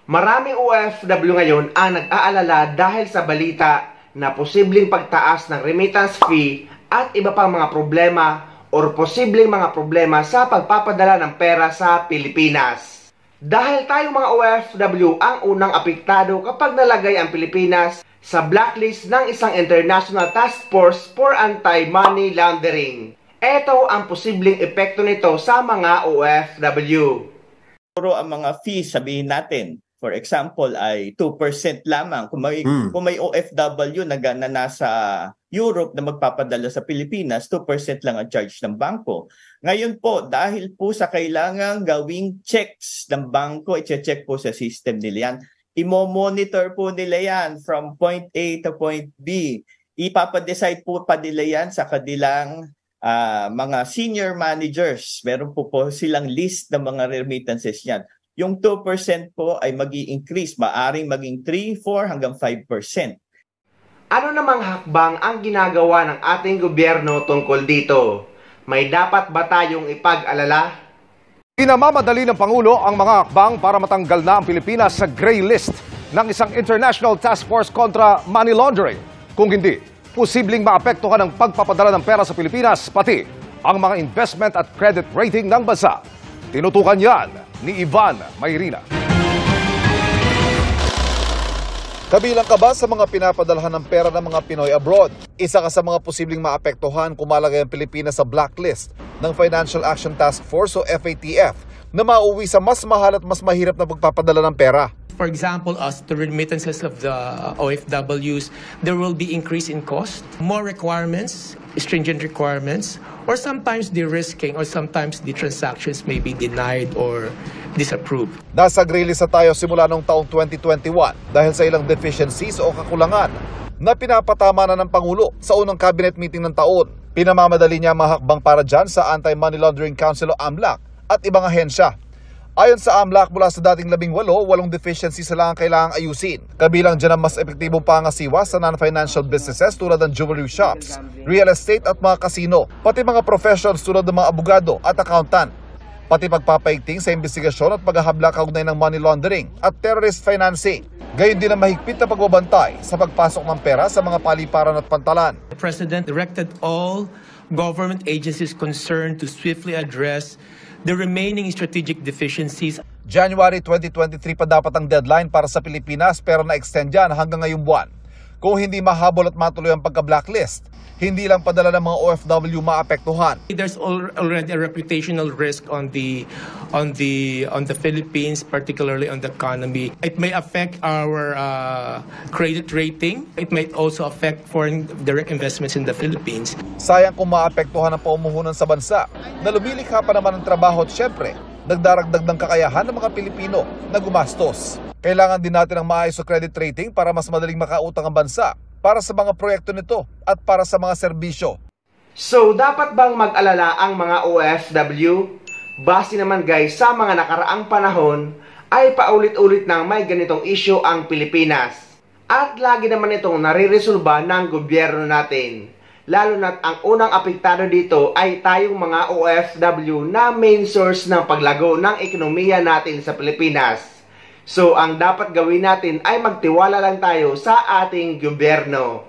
Maraming OFW ngayon ang nag-aalala dahil sa balita na posibleng pagtaas ng remittance fee at iba pang mga problema o posibleng mga problema sa pagpapadala ng pera sa Pilipinas. Dahil tayong mga OFW ang unang apektado kapag nalagay ang Pilipinas sa blacklist ng isang International Task Force for Anti-Money Laundering. Ito ang posibleng epekto nito sa mga OFW. Pero ang mga fees, sabihin natin, for example, ay 2% lamang. Kung may OFW na nasa Europe na magpapadala sa Pilipinas, 2% lang ang charge ng bangko. Ngayon po, dahil po sa kailangang gawing checks ng bangko, i-check po sa system nila yan. Imo-monitor po nila yan from point A to point B. Ipapadecide po pa nila yan sa kanilang mga senior managers. Meron po silang list ng mga remittances yan. Yung 2% po ay mag-i-increase, maaring maging 3, 4 hanggang 5%. Ano namang hakbang ang ginagawa ng ating gobyerno tungkol dito? May dapat ba tayong ipag-alala? Pinamamadali ng Pangulo ang mga hakbang para matanggal na ang Pilipinas sa gray list ng isang International Task Force kontra Money Laundering. Kung hindi, posibleng maapektuhan ang pagpapadala ng pera sa Pilipinas, pati ang mga investment at credit rating ng bansa. Tinutukan yan ni Ivan Mayrina. Kabilang ka ba sa mga pinapadalhan ng pera ng mga Pinoy abroad? Isa ka sa mga posibleng maapektuhan kung malagay ang Pilipinas sa blacklist ng Financial Action Task Force o FATF na mauwi sa mas mahal at mas mahirap na pagpapadala ng pera. For example, as the remittances of the OFWs, there will be increase in cost, more requirements, stringent requirements, or sometimes the risking or sometimes the transactions may be denied or disapproved. Nasa gray list tayo simula noong taong 2021 dahil sa ilang deficiencies o kakulangan na pinapatama na ng Pangulo sa unang cabinet meeting ng taon. Pinamamadali niya mahakbang para dyan sa Anti-Money Laundering Council o AMLAC at ibang ahensya. Ayon sa AMLAC, mula sa dating 18, 8 deficiencies lang ang kailangang ayusin. Kabilang dyan ang mas epektibong pangasiwa sa non-financial businesses tulad ng jewelry shops, real estate at mga kasino, pati mga professions tulad ng mga abogado at accountant, pati pagpapaigting sa investigasyon at paghahabla kaugnay ng money laundering at terrorist financing. Gayon din ang mahigpit na pagbabantay sa pagpasok ng pera sa mga paliparan at pantalan. The President directed all government agencies concerned to swiftly address the remaining strategic deficiencies. January 2023 pa dapat ang deadline para sa Pilipinas pero na-extend yan hanggang ngayong buwan. Kung hindi mahabol at matuloy ang pagka-blacklist, hindi lang padala ng mga OFW maapektuhan. There's already a reputational risk on the Philippines, particularly on the economy. It may affect our credit rating. It might also affect foreign direct investments in the Philippines. Sayang kung maapektuhan ang pamumuhunan sa bansa na lumilikha pa naman ng trabaho at syempre, nagdaragdag ng kakayahan ng mga Pilipino na gumastos. Kailangan din natin ng maayos na credit rating para mas madaling makautang ang bansa para sa mga proyekto nito at para sa mga serbisyo. So, dapat bang mag-alala ang mga OFW? Base naman guys, sa mga nakaraang panahon ay paulit-ulit nang may ganitong issue ang Pilipinas. At lagi naman itong nare-resolba ng gobyerno natin. Lalo na't ang unang apektado dito ay tayong mga OFW na main source ng paglago ng ekonomiya natin sa Pilipinas. So, ang dapat gawin natin ay magtiwala lang tayo sa ating gobyerno.